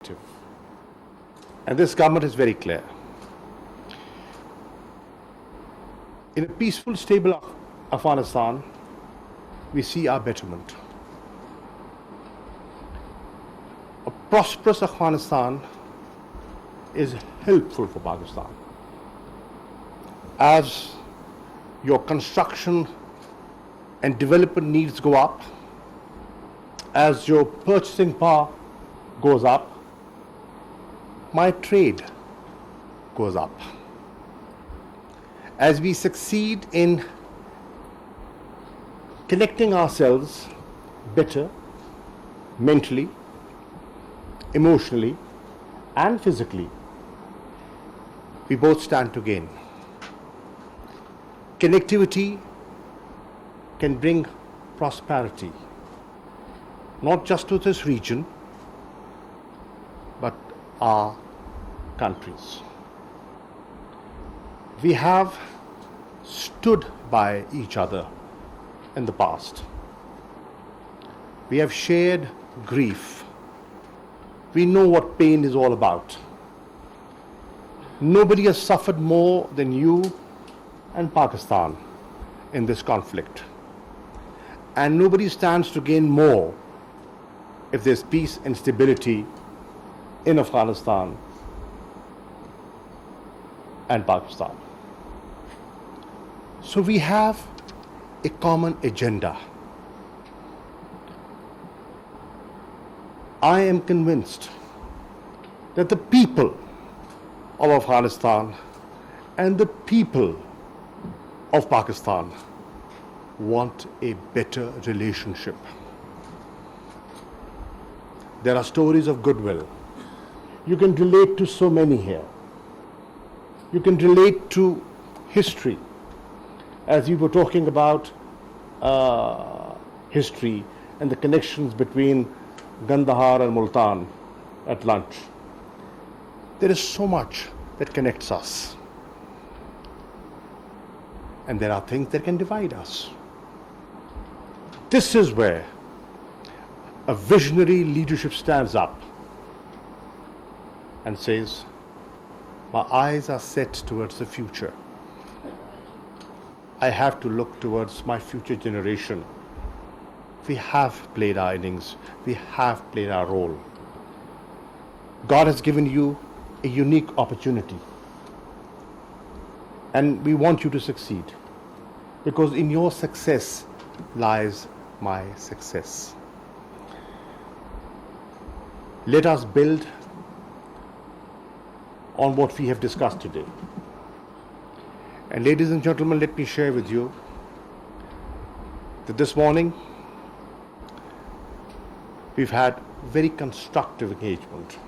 objective. And this government is very clear. In a peaceful, stable Afghanistan, we see our betterment. A prosperous Afghanistan is helpful for Pakistan. As your construction and development needs go up, as your purchasing power goes up, my trade goes up. As we succeed in connecting ourselves better, mentally, emotionally, and physically, we both stand to gain. Connectivity can bring prosperity, not just to this region, but our countries. We have stood by each other in the past. We have shared grief. We know what pain is all about. Nobody has suffered more than you and Pakistan in this conflict. And nobody stands to gain more if there's peace and stability in Afghanistan and Pakistan. So we have a common agenda. I am convinced that the people of Afghanistan and the people of Pakistan want a better relationship. There are stories of goodwill. You can relate to so many here. You can relate to history. As we were talking about history and the connections between Kandahar and Multan at lunch. There is so much that connects us. And there are things that can divide us. This is where a visionary leadership stands up and says, my eyes are set towards the future. I have to look towards my future generation. We have played our innings. We have played our role. God has given you a unique opportunity. And we want you to succeed. Because in your success lies my success. Let us build on what we have discussed today. And ladies and gentlemen, let me share with you that this morning we've had very constructive engagement.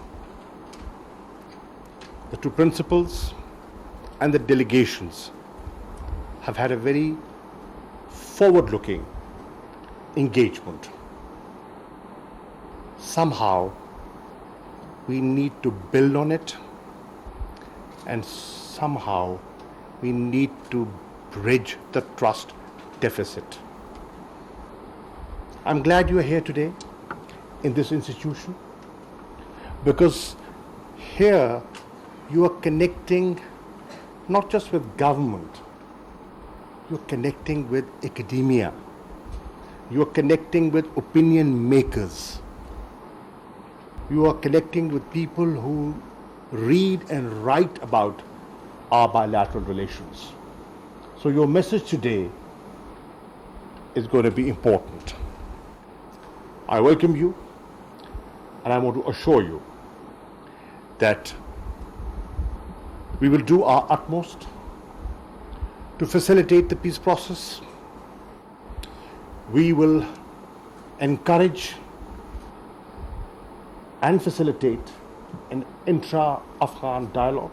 The two principals and the delegations have had a very forward-looking engagement. Somehow we need to build on it, and somehow we need to bridge the trust deficit. I'm glad you are here today in this institution, because here you are connecting not just with government, you're connecting with academia, you're connecting with opinion makers, you are connecting with people who read and write about our bilateral relations. So your message today is going to be important. I welcome you, and I want to assure you that we will do our utmost to facilitate the peace process. We will encourage and facilitate an intra-Afghan dialogue,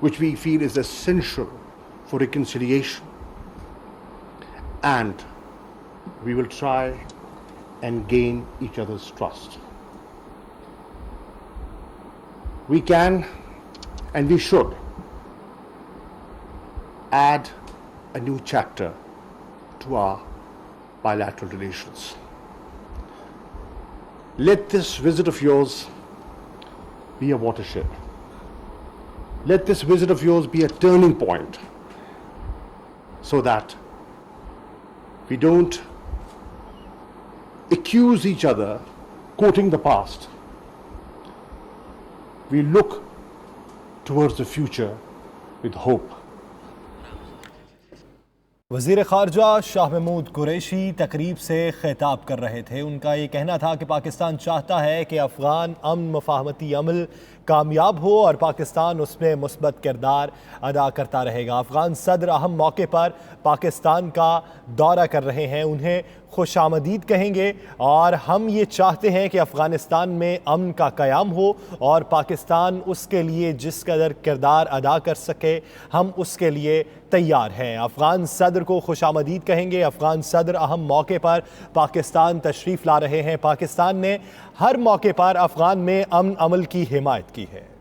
which we feel is essential for reconciliation. And we will try and gain each other's trust. We can and we should add a new chapter to our bilateral relations. Let this visit of yours be a watershed. Let this visit of yours be a turning point so that we don't accuse each other quoting the past. We look towards the future with hope. वज़ीर ख़ारजा शाह महमूद कुरैशी तकरीब से खिताब कर रहे थे। उनका ये कहना था कि पाकिस्तान चाहता है कि अफ़गान अमन मफ़ाहमती अमल कामयाब हो और पाकिस्तान उसमें मुस्बत किरदार अदा करता रहेगा। अफ़गान सदर अहम मौके पर पाकिस्तान का दौरा कर रहे हैं, उन्हें खुशामदीद कहेंगे और हम ये चाहते हैं कि अफ़गानिस्तान में अमन का क़याम हो और पाकिस्तान उसके लिए जिस कदर किरदार अदा कर सके हम उसके लिए तैयार हैं। अफ़गान सदर को खुशामदीद कहेंगे। अफ़गान सदर अहम मौके पर पाकिस्तान तशरीफ़ ला रहे हैं। पाकिस्तान ने हर मौके पर अफ़गान में अमन अमल की हिमायत की है।